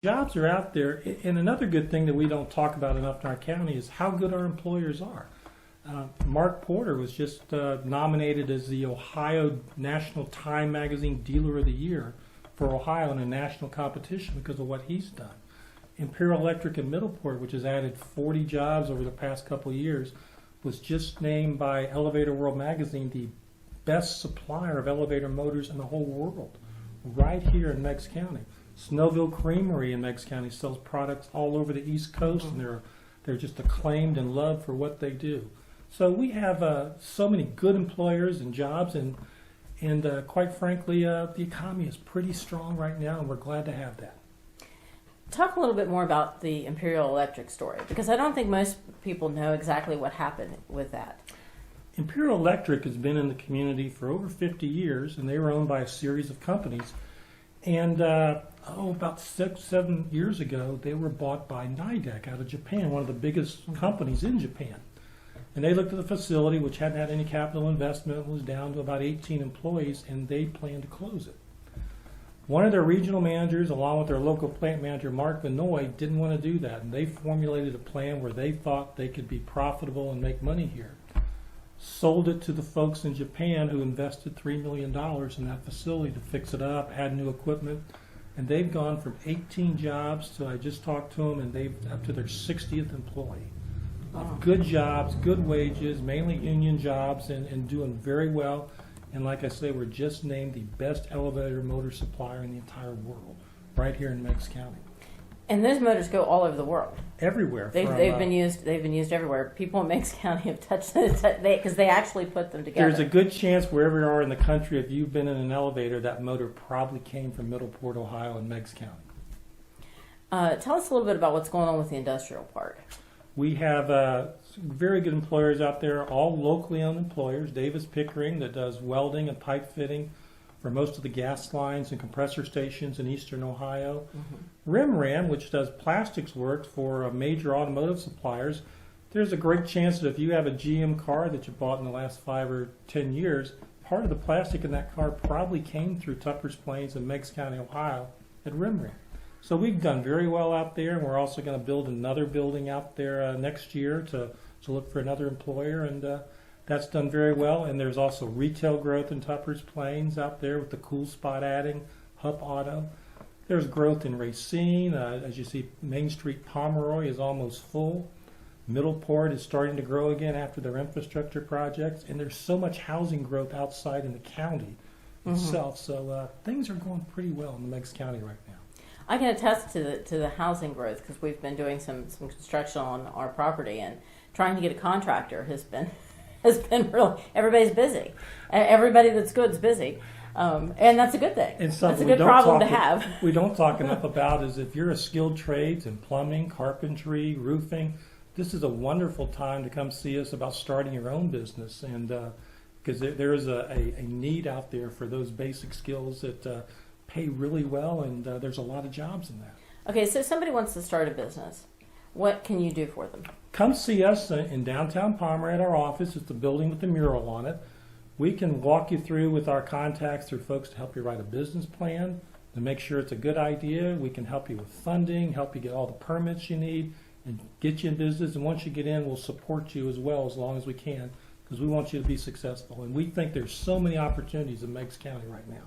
Jobs are out there, and another good thing that we don't talk about enough in our county is how good our employers are. Mark Porter was just nominated as the Ohio National Time Magazine Dealer of the Year for Ohio in a national competition because of what he's done. Imperial Electric in Middleport, which has added 40 jobs over the past couple of years, was just named by Elevator World Magazine the best supplier of elevator motors in the whole world, right here in Meigs County. Snowville Creamery in Meigs County sells products all over the East Coast, and they're just acclaimed and loved for what they do. So we have so many good employers and jobs, and quite frankly, the economy is pretty strong right now, and we're glad to have that. Talk a little bit more about the Imperial Electric story, because I don't think most people know exactly what happened with that. Imperial Electric has been in the community for over 50 years, and they were owned by a series of companies. And about 6-7 years ago, they were bought by Nidec out of Japan, one of the biggest companies in Japan. And they looked at the facility, which hadn't had any capital investment, was down to about 18 employees, and they planned to close it. One of their regional managers, along with their local plant manager, Mark Varnadoe, didn't want to do that, and they formulated a plan where they thought they could be profitable and make money here. Sold it to the folks in Japan who invested $3 million in that facility to fix it up, add new equipment, and they've gone from 18 jobs to, I just talked to them, and they've up to their 60th employee. Good jobs, good wages, mainly union jobs, and doing very well. And like I say, we're just named the best elevator motor supplier in the entire world, right here in Meigs County. And those motors go all over the world. Everywhere. They've been used everywhere. People in Meigs County have touched them because they actually put them together. There's a good chance wherever you are in the country, if you've been in an elevator, that motor probably came from Middleport, Ohio, and Meigs County. Tell us a little bit about what's going on with the industrial part. We have very good employers out there, all locally owned employers. Davis Pickering, that does welding and pipe fitting for most of the gas lines and compressor stations in eastern Ohio. RimRam, which does plastics work for major automotive suppliers. There's a great chance that if you have a GM car that you bought in the last 5 or 10 years, part of the plastic in that car probably came through Tupper's Plains in Meigs County, Ohio at RimRam. So we've done very well out there, and we're also going to build another building out there next year to look for another employer, and that's done very well. And there's also retail growth in Tupper's Plains out there with the Cool Spot adding, Hup Auto. There's growth in Racine. As you see, Main Street Pomeroy is almost full. Middleport is starting to grow again after their infrastructure projects, and there's so much housing growth outside in the county itself. So things are going pretty well in the Meigs County right now. I can attest to the housing growth because we've been doing some construction on our property, and trying to get a contractor has been really, everybody's busy. Everybody that's good is busy, and that's a good thing. And that's a good problem to have. We don't talk enough about is if you're a skilled trades in plumbing, carpentry, roofing, this is a wonderful time to come see us about starting your own business, and because there is a need out there for those basic skills that pay really well, and there's a lot of jobs in that. Okay, so if somebody wants to start a business, what can you do for them? Come see us in downtown Pomeroy at our office. It's the building with the mural on it. We can walk you through with our contacts through folks to help you write a business plan, to make sure it's a good idea. We can help you with funding, help you get all the permits you need, and get you in business. And once you get in, we'll support you as well as long as we can, because we want you to be successful. And we think there's so many opportunities in Meigs County right now.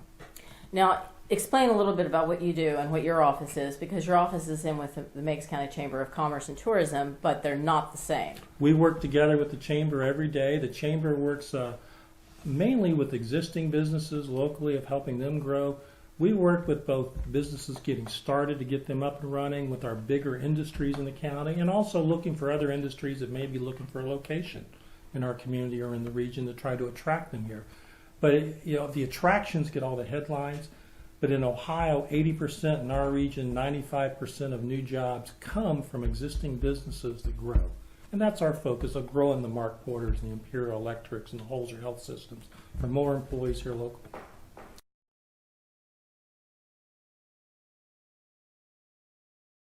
Now, explain a little bit about what you do and what your office is, because your office is in with the Meigs County Chamber of Commerce and Tourism, but they're not the same. We work together with the Chamber every day. The Chamber works mainly with existing businesses locally of helping them grow. We work with both businesses getting started to get them up and running with our bigger industries in the county, and also looking for other industries that may be looking for a location in our community or in the region to try to attract them here. But the attractions get all the headlines. But in Ohio, 80%, in our region, 95% of new jobs come from existing businesses that grow. And that's our focus of growing the Mark Porters and the Imperial Electrics and the Holzer Health Systems for more employees here locally.